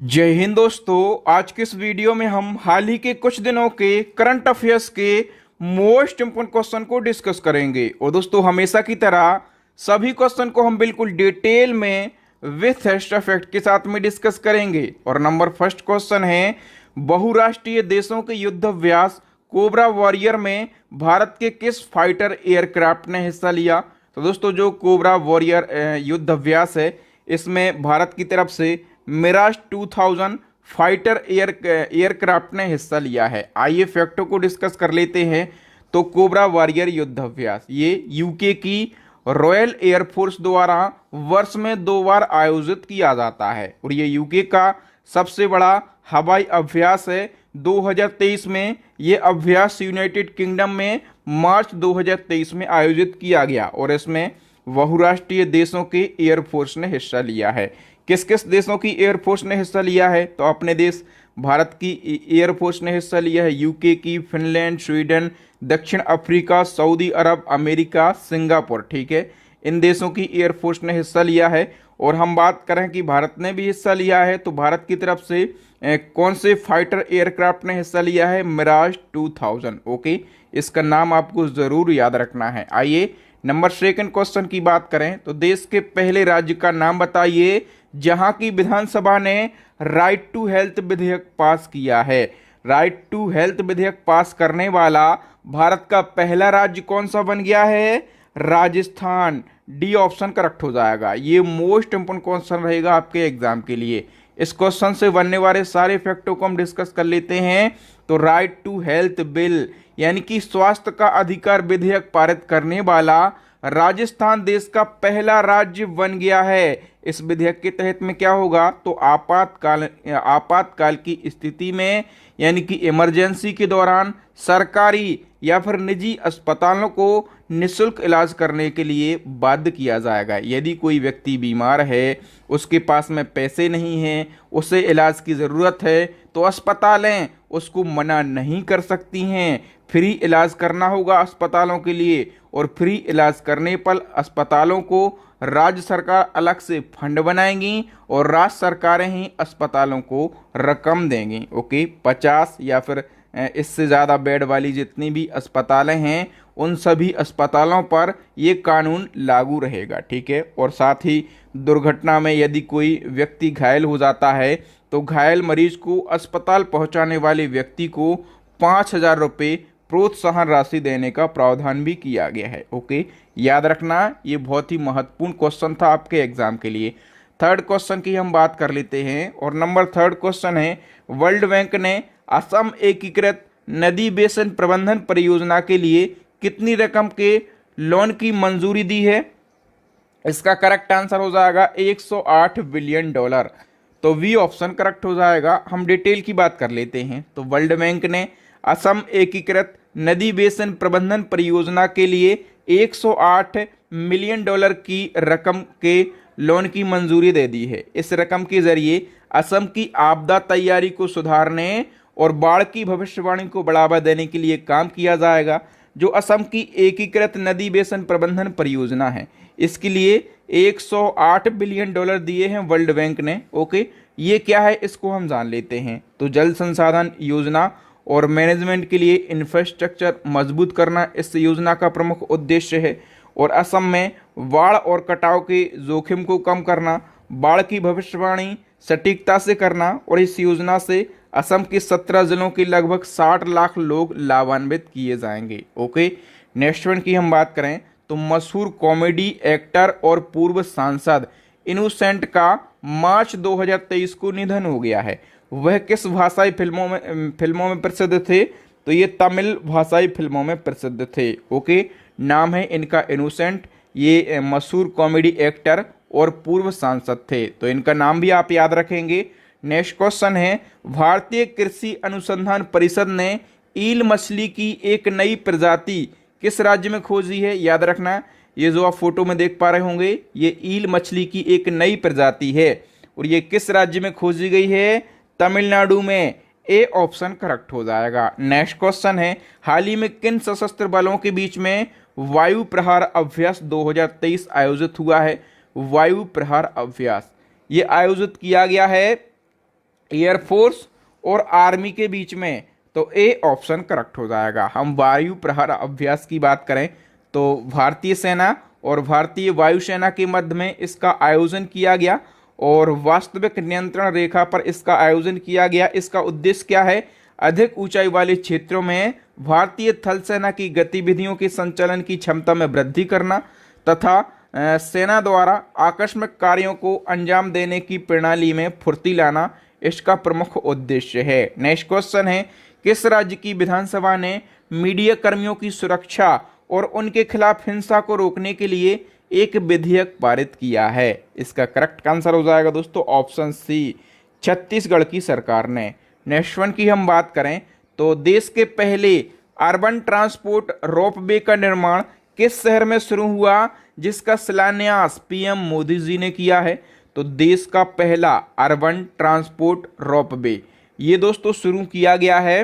जय हिंद दोस्तों। आज के इस वीडियो में हम हाल ही के कुछ दिनों के करंट अफेयर्स के मोस्ट इंपोर्टेंट क्वेश्चन को डिस्कस करेंगे। और दोस्तों हमेशा की तरह सभी क्वेश्चन को हम बिल्कुल डिटेल में विथ एक्स्ट्रा फैक्ट के साथ में डिस्कस करेंगे। और नंबर फर्स्ट क्वेश्चन है, बहुराष्ट्रीय देशों के युद्ध अभ्यास कोबरा वॉरियर में भारत के किस फाइटर एयरक्राफ्ट ने हिस्सा लिया। तो दोस्तों जो कोबरा वॉरियर युद्ध अभ्यास है इसमें भारत की तरफ से मिराज 2000 फाइटर एयरक्राफ्ट ने हिस्सा लिया है। आइए फैक्टों को डिस्कस कर लेते हैं। तो कोबरा वॉरियर युद्ध अभ्यास ये यूके की रॉयल एयरफोर्स द्वारा वर्ष में 2 बार आयोजित किया जाता है और ये यूके का सबसे बड़ा हवाई अभ्यास है। 2023 में ये अभ्यास यूनाइटेड किंगडम में मार्च 2023 में आयोजित किया गया और इसमें बहुराष्ट्रीय देशों के एयरफोर्स ने हिस्सा लिया है। किस किस देशों की एयरफोर्स ने हिस्सा लिया है? तो अपने देश भारत की एयरफोर्स ने हिस्सा लिया है, यूके की, फिनलैंड, स्वीडन, दक्षिण अफ्रीका, सऊदी अरब, अमेरिका, सिंगापुर। ठीक है, इन देशों की एयरफोर्स ने हिस्सा लिया है। और हम बात करें कि भारत ने भी हिस्सा लिया है तो भारत की तरफ से कौन से फाइटर एयरक्राफ्ट ने हिस्सा लिया है? मिराज 2000। ओके, इसका नाम आपको जरूर याद रखना है। आइए नंबर सेकंड क्वेश्चन की बात करें तो देश के पहले राज्य का नाम बताइए जहां की विधानसभा ने राइट टू हेल्थ विधेयक पास किया है। राइट टू हेल्थ विधेयक पास करने वाला भारत का पहला राज्य कौन सा बन गया है? राजस्थान। डी ऑप्शन करेक्ट हो जाएगा। ये मोस्ट इंपोर्टेंट क्वेश्चन रहेगा आपके एग्जाम के लिए। इस क्वेश्चन से बनने वाले सारे फैक्टों को हम डिस्कस कर लेते हैं। तो राइट टू हेल्थ बिल यानी कि स्वास्थ्य का अधिकार विधेयक पारित करने वाला राजस्थान देश का पहला राज्य बन गया है। इस विधेयक के तहत में क्या होगा? तो आपातकाल की स्थिति में यानी कि इमरजेंसी के दौरान सरकारी या फिर निजी अस्पतालों को निःशुल्क इलाज करने के लिए बाध्य किया जाएगा। यदि कोई व्यक्ति बीमार है, उसके पास में पैसे नहीं हैं, उसे इलाज की ज़रूरत है तो अस्पतालें उसको मना नहीं कर सकती हैं। फ्री इलाज करना होगा अस्पतालों के लिए और फ्री इलाज करने पर अस्पतालों को राज्य सरकार अलग से फंड बनाएंगी और राज्य सरकारें ही अस्पतालों को रकम देंगी। ओके, 50 या फिर इससे ज़्यादा बेड वाली जितनी भी अस्पतालें हैं उन सभी अस्पतालों पर ये कानून लागू रहेगा। ठीक है, और साथ ही दुर्घटना में यदि कोई व्यक्ति घायल हो जाता है तो घायल मरीज को अस्पताल पहुंचाने वाले व्यक्ति को 5,000 रुपये प्रोत्साहन राशि देने का प्रावधान भी किया गया है। ओके, याद रखना ये बहुत ही महत्वपूर्ण क्वेश्चन था आपके एग्जाम के लिए। थर्ड क्वेश्चन की हम बात कर लेते हैं और नंबर थर्ड क्वेश्चन है, वर्ल्ड बैंक ने असम एकीकृत नदी बेसिन प्रबंधन परियोजना के लिए कितनी रकम के लोन की मंजूरी दी है? इसका करेक्ट आंसर हो जाएगा 108 बिलियन डॉलर। तो वी ऑप्शन करेक्ट हो जाएगा। हम डिटेल की बात कर लेते हैं। तो वर्ल्ड बैंक ने असम एकीकृत नदी बेसिन प्रबंधन परियोजना के लिए 108 मिलियन डॉलर की रकम के लोन की मंजूरी दे दी है। इस रकम के जरिए असम की आपदा तैयारी को सुधारने और बाढ़ की भविष्यवाणी को बढ़ावा देने के लिए काम किया जाएगा। जो असम की एकीकृत नदी बेसिन प्रबंधन परियोजना है इसके लिए 108 बिलियन डॉलर दिए हैं वर्ल्ड बैंक ने। ओके, ये क्या है इसको हम जान लेते हैं। तो जल संसाधन योजना और मैनेजमेंट के लिए इंफ्रास्ट्रक्चर मजबूत करना इस योजना का प्रमुख उद्देश्य है। और असम में बाढ़ और कटाव के जोखिम को कम करना, बाढ़ की भविष्यवाणी सटीकता से करना और इस योजना से असम के 17 जिलों के लगभग 60 लाख लोग लाभान्वित किए जाएंगे। ओके, नेक्स्ट वन की हम बात करें तो मशहूर कॉमेडी एक्टर और पूर्व सांसद इनोसेंट का मार्च 2023 को निधन हो गया है। वह किस भाषाई फिल्मों में प्रसिद्ध थे? तो ये तमिल भाषाई फिल्मों में प्रसिद्ध थे। ओके, नाम है इनका इनोसेंट। ये मशहूर कॉमेडी एक्टर और पूर्व सांसद थे तो इनका नाम भी आप याद रखेंगे। नेक्स्ट क्वेश्चन है, भारतीय कृषि अनुसंधान परिषद ने ईल मछली की एक नई प्रजाति किस राज्य में खोजी है? याद रखना, ये जो आप फोटो में देख पा रहे होंगे ये ईल मछली की एक नई प्रजाति है और ये किस राज्य में खोजी गई है? तमिलनाडु में। ए ऑप्शन करेक्ट हो जाएगा। नेक्स्ट क्वेश्चन है, हाल ही में किन सशस्त्र बलों के बीच में वायु प्रहार अभ्यास 2023 आयोजित हुआ है? वायु प्रहार अभ्यास ये आयोजित किया गया है एयरफोर्स और आर्मी के बीच में, तो ए ऑप्शन करेक्ट हो जाएगा। हम वायु प्रहार अभ्यास की बात करें तो भारतीय सेना और भारतीय वायुसेना के मध्य में इसका आयोजन किया गया और वास्तविक नियंत्रण रेखा पर इसका आयोजन किया गया। इसका उद्देश्य क्या है? अधिक ऊंचाई वाले क्षेत्रों में भारतीय थल सेना की गतिविधियों के संचालन की क्षमता में वृद्धि करना तथा सेना द्वारा आकस्मिक कार्यों को अंजाम देने की प्रणाली में फुर्ती लाना इसका प्रमुख उद्देश्य है। नेक्स्ट क्वेश्चन है, किस राज्य की विधानसभा ने मीडिया कर्मियों की सुरक्षा और उनके खिलाफ हिंसा को रोकने के लिए एक विधेयक पारित किया है? इसका करेक्ट आंसर हो जाएगा दोस्तों ऑप्शन सी, छत्तीसगढ़ की सरकार ने। नेक्स्ट वन की हम बात करें तो देश के पहले अर्बन ट्रांसपोर्ट रोपवे का निर्माण किस शहर में शुरू हुआ जिसका शिलान्यास पीएम मोदी जी ने किया है? तो देश का पहला अर्बन ट्रांसपोर्ट रोपवे ये दोस्तों शुरू किया गया है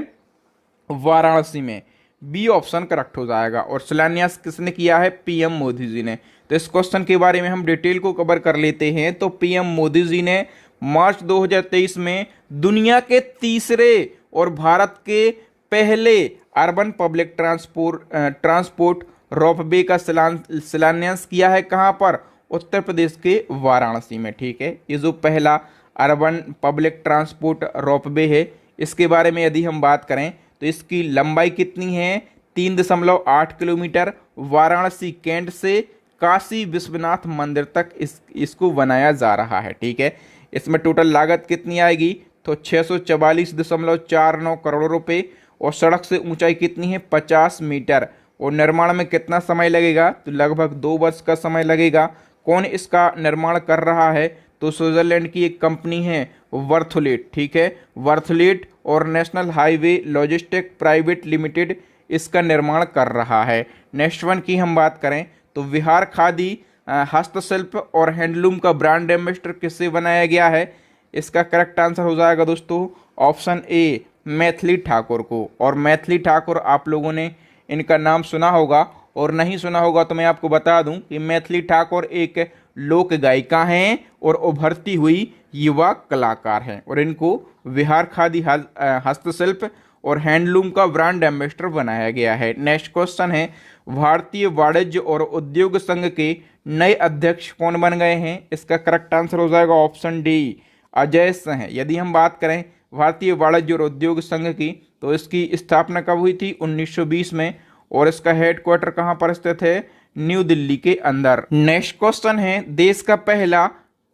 वाराणसी में। बी ऑप्शन करेक्ट हो जाएगा। और शिलान्यास किसने किया है? पीएम मोदी जी ने। तो इस क्वेश्चन के बारे में हम डिटेल को कवर कर लेते हैं। तो पीएम मोदी जी ने मार्च 2023 में दुनिया के तीसरे और भारत के पहले अर्बन पब्लिक ट्रांसपोर्ट रोपवे का शिलान्यास किया है। कहाँ पर? उत्तर प्रदेश के वाराणसी में। ठीक है, ये जो पहला अर्बन पब्लिक ट्रांसपोर्ट रोपवे है इसके बारे में यदि हम बात करें तो इसकी लंबाई कितनी है? 3.8 किलोमीटर। वाराणसी कैंट से काशी विश्वनाथ मंदिर तक इसको बनाया जा रहा है। ठीक है, इसमें टोटल लागत कितनी आएगी? तो 644.49 करोड़ रुपए। और सड़क से ऊंचाई कितनी है? 50 मीटर। और निर्माण में कितना समय लगेगा? तो लगभग 2 वर्ष का समय लगेगा। कौन इसका निर्माण कर रहा है? तो स्विट्जरलैंड की एक कंपनी है वर्थलेट। ठीक है, वर्थलेट और national highway logistic private limited इसका निर्माण कर रहा है। नेक्स्ट वन की हम बात करें तो बिहार खादी हस्तशिल्प और हैंडलूम का ब्रांड एम्बेसडर किससे बनाया गया है? इसका करेक्ट आंसर हो जाएगा दोस्तों ऑप्शन ए, मैथिली ठाकुर को। और मैथिली ठाकुर आप लोगों ने इनका नाम सुना होगा, और नहीं सुना होगा तो मैं आपको बता दूं कि मैथिली ठाकुर एक लोक गायिका हैं और उभरती हुई युवा कलाकार हैं। और इनको बिहार खादी हस्तशिल्प और हैंडलूम का ब्रांड एम्बेसडर बनाया गया है। नेक्स्ट क्वेश्चन है, भारतीय वाणिज्य और उद्योग संघ के नए अध्यक्ष कौन बन गए हैं? इसका करेक्ट आंसर हो जाएगा ऑप्शन डी, अजय सिंह। यदि हम बात करें भारतीय वाणिज्य और उद्योग संघ की तो इसकी स्थापना कब हुई थी? 1920 में। और इसका हेडक्वार्टर कहाँ पर स्थित है? न्यू दिल्ली के अंदर। नेक्स्ट क्वेश्चन है, देश का पहला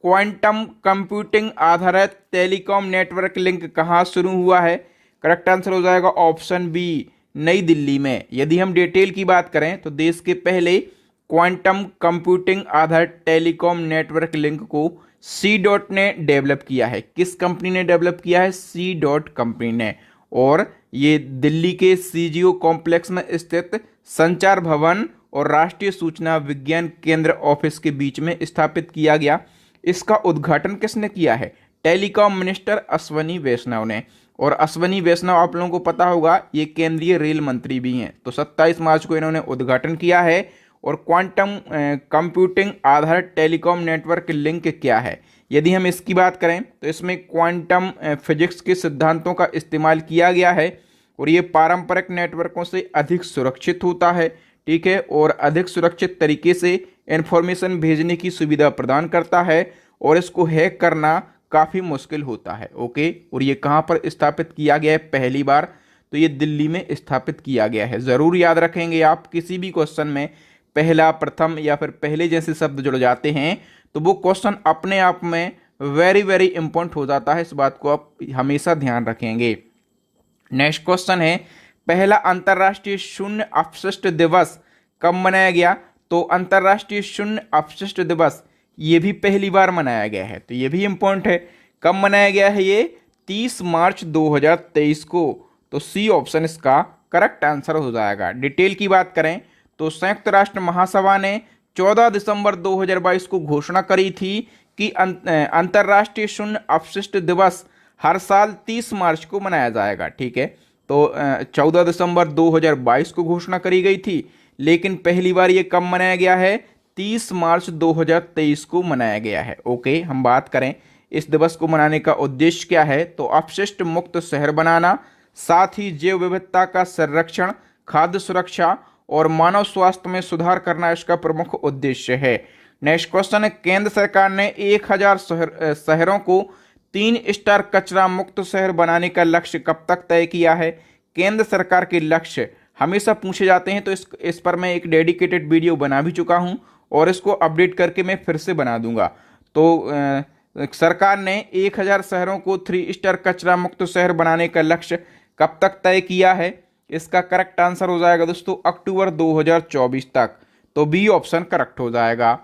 क्वांटम कंप्यूटिंग आधारित टेलीकॉम नेटवर्क लिंक कहाँ शुरू हुआ है? करेक्ट आंसर हो जाएगा ऑप्शन बी, नई दिल्ली में। यदि हम डिटेल की बात करें तो देश के पहले क्वांटम कंप्यूटिंग आधारित टेलीकॉम नेटवर्क लिंक को सी डॉट ने डेवलप किया है। किस कंपनी ने डेवलप किया है? सी डॉट कंपनी ने। और ये दिल्ली के सीजीओ कॉम्प्लेक्स में स्थित संचार भवन और राष्ट्रीय सूचना विज्ञान केंद्र ऑफिस के बीच में स्थापित किया गया। इसका उद्घाटन किसने किया है? टेलीकॉम मिनिस्टर अश्वनी वैष्णव ने। और अश्वनी वैष्णव आप लोगों को पता होगा ये केंद्रीय रेल मंत्री भी हैं। तो 27 मार्च को इन्होंने उद्घाटन किया है। और क्वांटम कंप्यूटिंग आधारित टेलीकॉम नेटवर्क लिंक क्या है? यदि हम इसकी बात करें तो इसमें क्वांटम फिजिक्स के सिद्धांतों का इस्तेमाल किया गया है और ये पारंपरिक नेटवर्कों से अधिक सुरक्षित होता है। ठीक है, और अधिक सुरक्षित तरीके से इंफॉर्मेशन भेजने की सुविधा प्रदान करता है और इसको हैक करना काफ़ी मुश्किल होता है। ओके, और ये कहाँ पर स्थापित किया गया है पहली बार? तो ये दिल्ली में स्थापित किया गया है। ज़रूर याद रखेंगे आप, किसी भी क्वेश्चन में पहला, प्रथम या फिर पहले जैसे शब्द जुड़ जाते हैं तो वो क्वेश्चन अपने आप में वेरी वेरी इंपॉर्टेंट हो जाता है। इस बात को आप हमेशा ध्यान रखेंगे। नेक्स्ट क्वेश्चन है, पहला अंतर्राष्ट्रीय शून्य अपशिष्ट दिवस कब मनाया गया? तो अंतर्राष्ट्रीय शून्य अपशिष्ट दिवस ये भी पहली बार मनाया गया है। तो ये भी इंपॉर्टेंट है। कब मनाया गया है ये? 30 मार्च 2023 को। तो सी ऑप्शन इसका करेक्ट आंसर हो जाएगा। डिटेल की बात करें तो संयुक्त राष्ट्र महासभा ने 14 दिसंबर 2022 को घोषणा करी थी कि अंतर्राष्ट्रीय शून्य अपशिष्ट दिवस हर साल 30 मार्च को मनाया जाएगा। ठीक है, तो 14 दिसंबर 2022 को घोषणा करी गई थी, लेकिन पहली बार ये कब मनाया गया है? 30 मार्च 2023 को मनाया गया है। ओके, हम बात करें इस दिवस को मनाने का उद्देश्य क्या है? तो अपशिष्ट मुक्त शहर बनाना, साथ ही जैव विविधता का संरक्षण, खाद्य सुरक्षा और मानव स्वास्थ्य में सुधार करना इसका प्रमुख उद्देश्य है। नेक्स्ट क्वेश्चन है, केंद्र सरकार ने 1000 शहरों को 3 स्टार कचरा मुक्त शहर बनाने का लक्ष्य कब तक तय किया है? केंद्र सरकार के लक्ष्य हमेशा पूछे जाते हैं, तो इस पर मैं एक डेडिकेटेड वीडियो बना भी चुका हूं और इसको अपडेट करके मैं फिर से बना दूंगा। तो सरकार ने 1000 शहरों को 3 स्टार कचरा मुक्त शहर बनाने का लक्ष्य कब तक तय किया है? इसका करेक्ट आंसर हो जाएगा दोस्तों अक्टूबर 2024 तक। तो बी ऑप्शन करेक्ट हो जाएगा।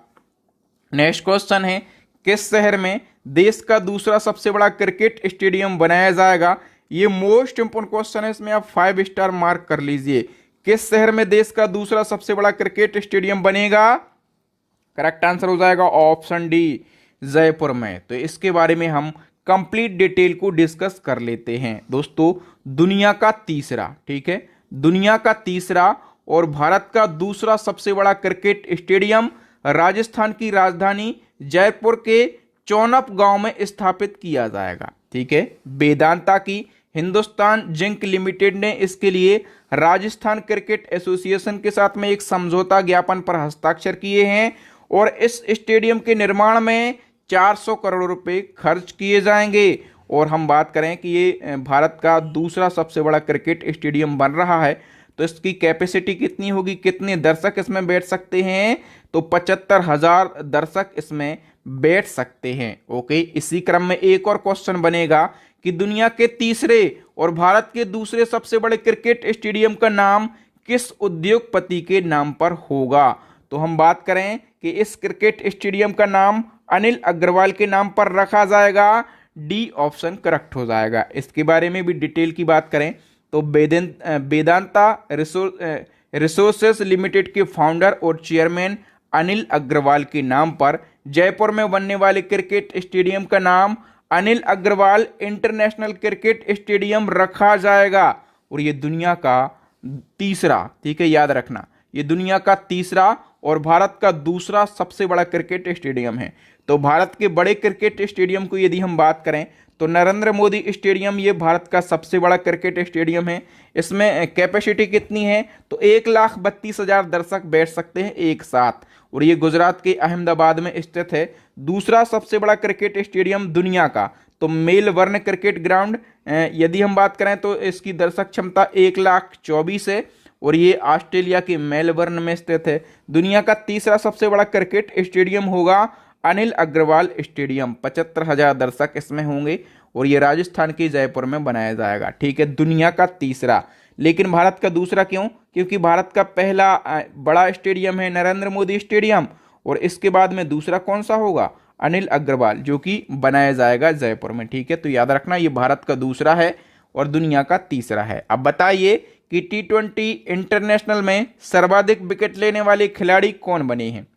नेक्स्ट क्वेश्चन है, किस शहर में देश का दूसरा सबसे बड़ा क्रिकेट स्टेडियम बनाया जाएगा? ये मोस्ट इंपोर्टेंट क्वेश्चन है, इसमें आप 5 स्टार मार्क कर लीजिए। किस शहर में देश का दूसरा सबसे बड़ा क्रिकेट स्टेडियम बनेगा? करेक्ट आंसर हो जाएगा ऑप्शन डी, जयपुर में। तो इसके बारे में हम कंप्लीट डिटेल को डिस्कस कर लेते हैं। दोस्तों, दुनिया का तीसरा, ठीक है, दुनिया का तीसरा और भारत का दूसरा सबसे बड़ा क्रिकेट स्टेडियम राजस्थान की राजधानी जयपुर के चौनप गांव में स्थापित किया जाएगा। ठीक है, वेदांता की हिंदुस्तान जिंक लिमिटेड ने इसके लिए राजस्थान क्रिकेट एसोसिएशन के साथ में एक समझौता ज्ञापन पर हस्ताक्षर किए हैं और इस स्टेडियम के निर्माण में 400 करोड़ रुपए खर्च किए जाएंगे। और हम बात करें कि ये भारत का दूसरा सबसे बड़ा क्रिकेट स्टेडियम बन रहा है, तो इसकी कैपेसिटी कितनी होगी, कितने दर्शक इसमें बैठ सकते हैं? तो 75,000 दर्शक इसमें बैठ सकते हैं। ओके, इसी क्रम में एक और क्वेश्चन बनेगा कि दुनिया के तीसरे और भारत के दूसरे सबसे बड़े क्रिकेट स्टेडियम का नाम किस उद्योगपति के नाम पर होगा? तो हम बात करें कि इस क्रिकेट स्टेडियम का नाम अनिल अग्रवाल के नाम पर रखा जाएगा। डी ऑप्शन करेक्ट हो जाएगा। इसके बारे में भी डिटेल की बात करें तो वेदांता रिसोर्सेस लिमिटेड के फाउंडर और चेयरमैन अनिल अग्रवाल के नाम पर जयपुर में बनने वाले क्रिकेट स्टेडियम का नाम Anil Agrawal international cricket stadium रखा जाएगा। और ये दुनिया का तीसरा, ठीक है, याद रखना, ये दुनिया का तीसरा और भारत का दूसरा सबसे बड़ा क्रिकेट स्टेडियम है। तो भारत के बड़े क्रिकेट स्टेडियम को यदि हम बात करें तो नरेंद्र मोदी स्टेडियम ये भारत का सबसे बड़ा क्रिकेट स्टेडियम है। इसमें कैपेसिटी कितनी है? तो 1,32,000 दर्शक बैठ सकते हैं एक साथ, और ये गुजरात के अहमदाबाद में स्थित है। दूसरा सबसे बड़ा क्रिकेट स्टेडियम दुनिया का तो मेलबर्न क्रिकेट ग्राउंड, यदि हम बात करें तो इसकी दर्शक क्षमता 1,24,000 है और ये ऑस्ट्रेलिया के मेलबर्न में स्थित है। दुनिया का तीसरा सबसे बड़ा क्रिकेट स्टेडियम होगा अनिल अग्रवाल स्टेडियम, 75,000 दर्शक इसमें होंगे और ये राजस्थान के जयपुर में बनाया जाएगा। ठीक है, दुनिया का तीसरा। लेकिन भारत का दूसरा क्यों? क्योंकि भारत का पहला बड़ा स्टेडियम है नरेंद्र मोदी स्टेडियम और इसके बाद में दूसरा कौन सा होगा? अनिल अग्रवाल, जो कि बनाया जाएगा जयपुर में। ठीक है, तो याद रखना ये भारत का दूसरा है और दुनिया का तीसरा है। अब बताइए कि T20 इंटरनेशनल में सर्वाधिक विकेट लेने वाले खिलाड़ी कौन बने हैं?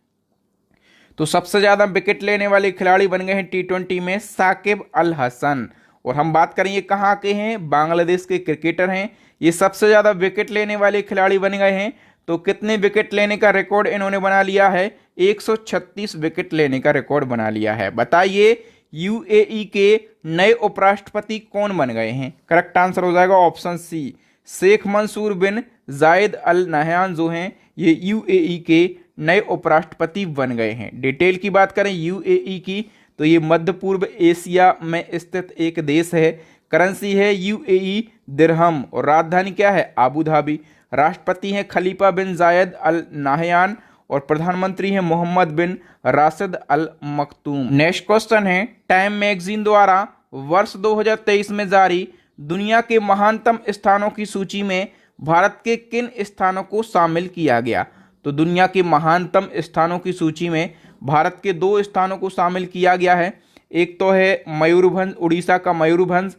तो सबसे ज्यादा विकेट लेने वाले खिलाड़ी बन गए हैं T20 में साकिब अल हसन। और हम बात करें ये कहाँ के हैं? बांग्लादेश के क्रिकेटर हैं। ये सबसे ज्यादा विकेट लेने वाले खिलाड़ी बन गए हैं। तो कितने विकेट लेने का रिकॉर्ड इन्होंने बना लिया है? 136 विकेट लेने का रिकॉर्ड बना लिया है। बताइए यूएई के नए उपराष्ट्रपति कौन बन गए हैं? करेक्ट आंसर हो जाएगा ऑप्शन सी, शेख मंसूर बिन जायद अल नहयान जो हैं ये यूएई के नए उपराष्ट्रपति बन गए हैं। डिटेल की बात करें यूएई की तो ये मध्य पूर्व एशिया में स्थित एक देश है। करेंसी है यूएई दिरहम और राजधानी क्या है? Abu Dhabi. राष्ट्रपति हैं खलीफा बिन जायद अल नाहयान और प्रधानमंत्री हैं मोहम्मद बिन राशिद अल मखतूम। नेक्स्ट क्वेश्चन है, टाइम मैगजीन द्वारा वर्ष 2023 में जारी दुनिया के महानतम स्थानों की सूची में भारत के किन स्थानों को शामिल किया गया? तो दुनिया के महानतम स्थानों की सूची में भारत के 2 स्थानों को शामिल किया गया है। एक तो है मयूरभंज, उड़ीसा का मयूरभंज,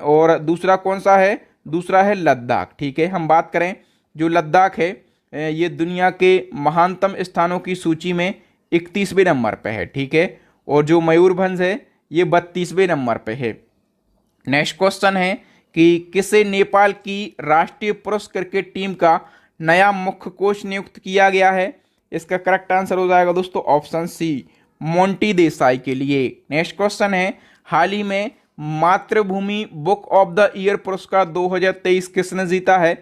और दूसरा कौन सा है? दूसरा है लद्दाख। ठीक है, हम बात करें जो लद्दाख है ये दुनिया के महानतम स्थानों की सूची में 31वें नंबर पे है। ठीक है, और जो मयूरभंज है ये 32वें नंबर पे है। नेक्स्ट क्वेश्चन है कि किसे नेपाल की राष्ट्रीय पुरुष क्रिकेट टीम का नया मुख्य कोच नियुक्त किया गया है? इसका करेक्ट आंसर हो जाएगा दोस्तों ऑप्शन सी, मोंटी देसाई के लिए। नेक्स्ट क्वेश्चन है, हाल ही में मातृभूमि बुक ऑफ द ईयर पुरस्कार 2023 किसने जीता है?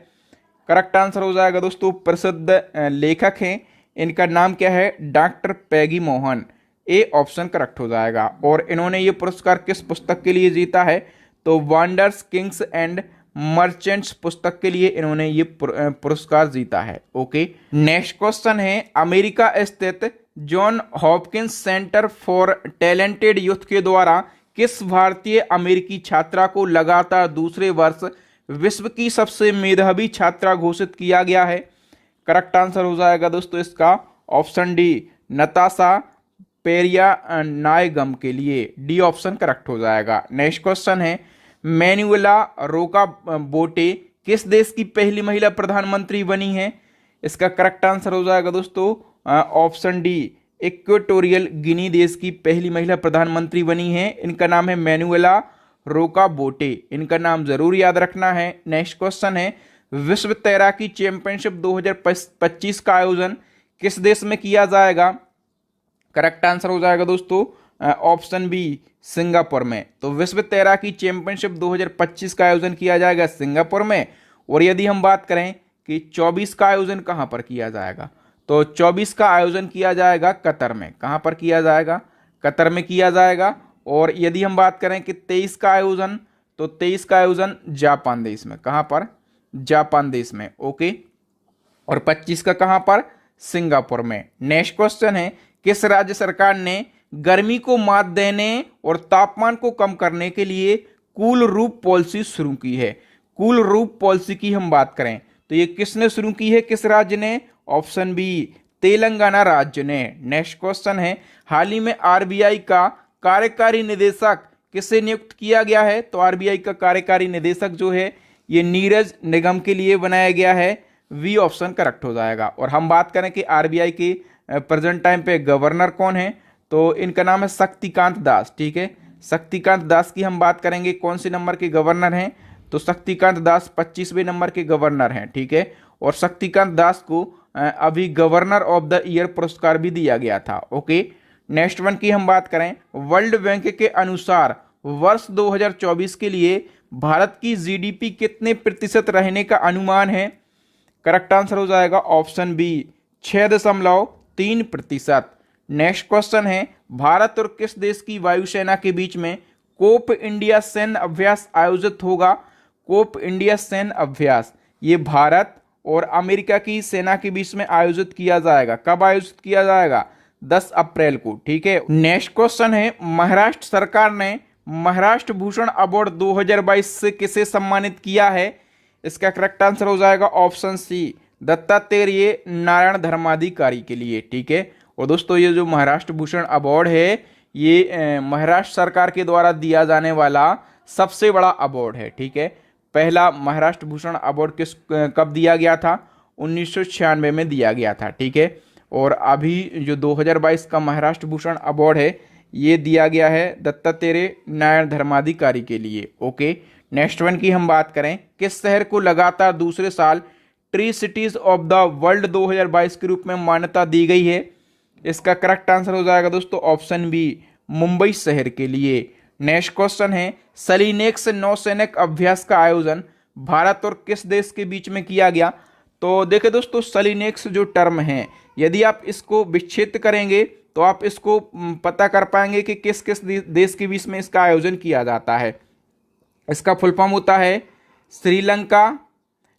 करेक्ट आंसर हो जाएगा दोस्तों, प्रसिद्ध लेखक हैं, इनका नाम क्या है? Doctor Peggy Mohan. A option correct हो जाएगा। और इन्होंने ये पुरस्कार किस पुस्तक के लिए जीता है? तो वंडर्स किंग्स एंड मर्चेंट्स पुस्तक के लिए इन्होंने ये पुरस्कार जीता है। ओके, नेक्स्ट क्वेश्चन है, अमेरिका स्थित John Hopkins centre for talented youth के द्वारा किस भारतीय अमेरिकी छात्रा को लगातार दूसरे वर्ष विश्व की सबसे मेधावी छात्रा घोषित किया गया है? करेक्ट आंसर हो जाएगा दोस्तों इसका ऑप्शन डी, नताशा पेरिया नायगम के लिए। डी ऑप्शन करेक्ट हो जाएगा। नेक्स्ट क्वेश्चन है, मैनुएला रोका बोटे किस देश की पहली महिला प्रधानमंत्री बनी है? इसका करेक्ट आंसर हो जाएगा दोस्तों ऑप्शन डी, इक्वेटोरियल गिनी देश की पहली महिला प्रधानमंत्री बनी है। इनका नाम है मैनुएला रोका बोटे, इनका नाम जरूर याद रखना है। नेक्स्ट क्वेश्चन है, विश्व तैराकी चैंपियनशिप 2025 का आयोजन किस देश में किया जाएगा? करेक्ट आंसर हो जाएगा दोस्तों ऑप्शन बी, सिंगापुर में। तो विश्व तैराकी चैंपियनशिप 2025 का आयोजन किया जाएगा सिंगापुर में। और यदि हम बात करें कि 24 का आयोजन कहां पर किया जाएगा, तो 24 का आयोजन किया जाएगा कतर में। कहां पर किया जाएगा? कतर में किया जाएगा। और यदि हम बात करें कि 23 का आयोजन, तो 23 का आयोजन जापान देश में। कहां पर? जापान देश में। ओके, और 25 का कहां पर? सिंगापुर में। नेक्स्ट क्वेश्चन है, किस राज्य सरकार ने गर्मी को मात देने और तापमान को कम करने के लिए कूल रूफ पॉलिसी शुरू की है? कूल रूफ पॉलिसी की हम बात करें तो ये किसने शुरू की है, किस राज्य ने? ऑप्शन बी, तेलंगाना राज्य ने। नेक्स्ट क्वेश्चन है, हाल ही में आरबीआई का कार्यकारी निदेशक किसे नियुक्त किया गया है? तो आरबीआई का कार्यकारी निदेशक जो है ये नीरज निगम के लिए बनाया गया है। वी ऑप्शन करेक्ट हो जाएगा। और हम बात करें कि आरबीआई के प्रेजेंट टाइम पे गवर्नर कौन है, तो इनका नाम है शक्तिकांत दास। ठीक है, शक्तिकांत दास की हम बात करेंगे, कौन से नंबर के गवर्नर हैं? तो शक्तिकांत दास 25वें नंबर के गवर्नर हैं। ठीक है, और शक्तिकांत दास को अभी गवर्नर ऑफ द ईयर पुरस्कार भी दिया गया था। ओके, नेक्स्ट वन की हम बात करें, वर्ल्ड बैंक के अनुसार वर्ष 2024 के लिए भारत की जीडीपी कितने प्रतिशत रहने का अनुमान है? करेक्ट आंसर हो जाएगा ऑप्शन बी, 6.3%। नेक्स्ट क्वेश्चन है, भारत और किस देश की वायुसेना के बीच में कोप इंडिया सैन्य अभ्यास आयोजित होगा? कोप इंडिया सैन्य अभ्यास ये भारत और अमेरिका की सेना के बीच में आयोजित किया जाएगा। कब आयोजित किया जाएगा? 10 अप्रैल को। ठीक है, नेक्स्ट क्वेश्चन है, महाराष्ट्र सरकार ने महाराष्ट्र भूषण अवार्ड 2022 से किसे सम्मानित किया है? इसका करेक्ट आंसर हो जाएगा ऑप्शन सी, दत्तात्रेय नारायण धर्माधिकारी के लिए। ठीक है, और दोस्तों ये जो महाराष्ट्र भूषण अवार्ड है ये महाराष्ट्र सरकार के द्वारा दिया जाने वाला सबसे बड़ा अवार्ड है। ठीक है, पहला महाराष्ट्र भूषण अवार्ड कब दिया गया था? 1996 में दिया गया था। ठीक है, और अभी जो 2022 का महाराष्ट्र भूषण अवार्ड है ये दिया गया है दत्तात्रेय नारायण धर्माधिकारी के लिए। ओके, नेक्स्ट वन की हम बात करें, किस शहर को लगातार दूसरे साल tree cities of the world 2022 के रूप में मान्यता दी गई है? इसका करेक्ट आंसर हो जाएगा दोस्तों ऑप्शन बी, मुंबई शहर के लिए। नेक्स्ट क्वेश्चन है, सलीनेक्स नौसैनिक अभ्यास का आयोजन भारत और किस देश के बीच में किया गया? तो देखिए दोस्तों, सलीनेक्स जो टर्म है यदि आप इसको विच्छेद करेंगे तो आप इसको पता कर पाएंगे कि किस किस देश के बीच में इसका आयोजन किया जाता है। इसका फुल फॉर्म होता है श्रीलंका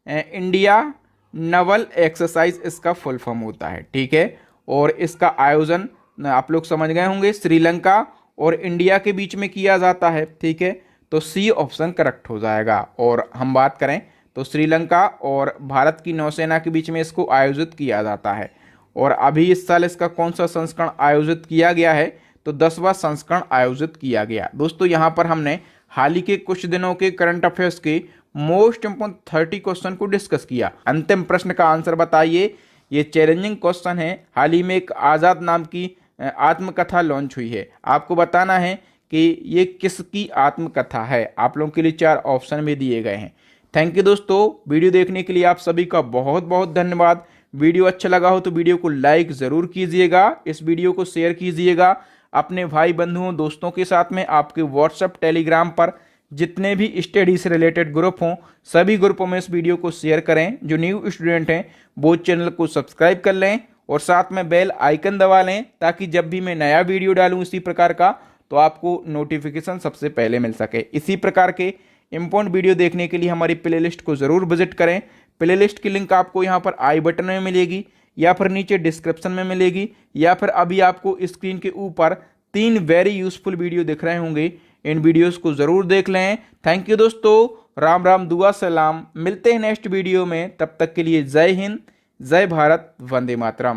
इंडिया नवल एक्सरसाइज, इसका फुल फॉर्म होता है। ठीक है, और इसका आयोजन आप लोग समझ गए होंगे, श्रीलंका और इंडिया के बीच में किया जाता है। ठीक है, तो सी ऑप्शन करेक्ट हो जाएगा। और हम बात करें तो श्रीलंका और भारत की नौसेना के बीच में इसको आयोजित किया जाता है। और अभी इस साल इसका कौन सा संस्करण आयोजित किया गया है? तो 10वां संस्करण आयोजित किया गया। दोस्तों यहाँ पर हमने हाल ही के कुछ दिनों के करंट अफेयर्स के मोस्ट इंपोर्टेंट 30 क्वेश्चन को डिस्कस किया। अंतिम प्रश्न का आंसर बताइए। ये चैलेंजिंग क्वेश्चन है। हाल ही में एक आज़ाद नाम की आत्मकथा लॉन्च हुई है। आपको बताना है कि ये किसकी आत्मकथा है। आप लोगों के लिए 4 ऑप्शन भी दिए गए हैं। थैंक यू दोस्तों, वीडियो देखने के लिए आप सभी का बहुत बहुत धन्यवाद। वीडियो अच्छा लगा हो तो वीडियो को लाइक ज़रूर कीजिएगा, इस वीडियो को शेयर कीजिएगा अपने भाई बंधुओं दोस्तों के साथ में। आपके व्हाट्सएप टेलीग्राम पर जितने भी स्टडी से रिलेटेड ग्रुप हों सभी ग्रुपों में इस वीडियो को शेयर करें। जो न्यू स्टूडेंट हैं वो चैनल को सब्सक्राइब कर लें और साथ में बेल आइकन दबा लें, ताकि जब भी मैं नया वीडियो डालूं इसी प्रकार का तो आपको नोटिफिकेशन सबसे पहले मिल सके। इसी प्रकार के इंपॉर्टेंट वीडियो देखने के लिए हमारी प्लेलिस्ट को ज़रूर विजिट करें। प्लेलिस्ट की लिंक आपको यहाँ पर आई बटन में मिलेगी या फिर नीचे डिस्क्रिप्शन में मिलेगी, या फिर अभी आपको स्क्रीन के ऊपर 3 वेरी यूजफुल वीडियो दिख रहे होंगे, इन वीडियोस को ज़रूर देख लें। थैंक यू दोस्तों, राम राम दुआ सलाम, मिलते हैं नेक्स्ट वीडियो में। तब तक के लिए जय हिंद, जय भारत, वंदे मातरम।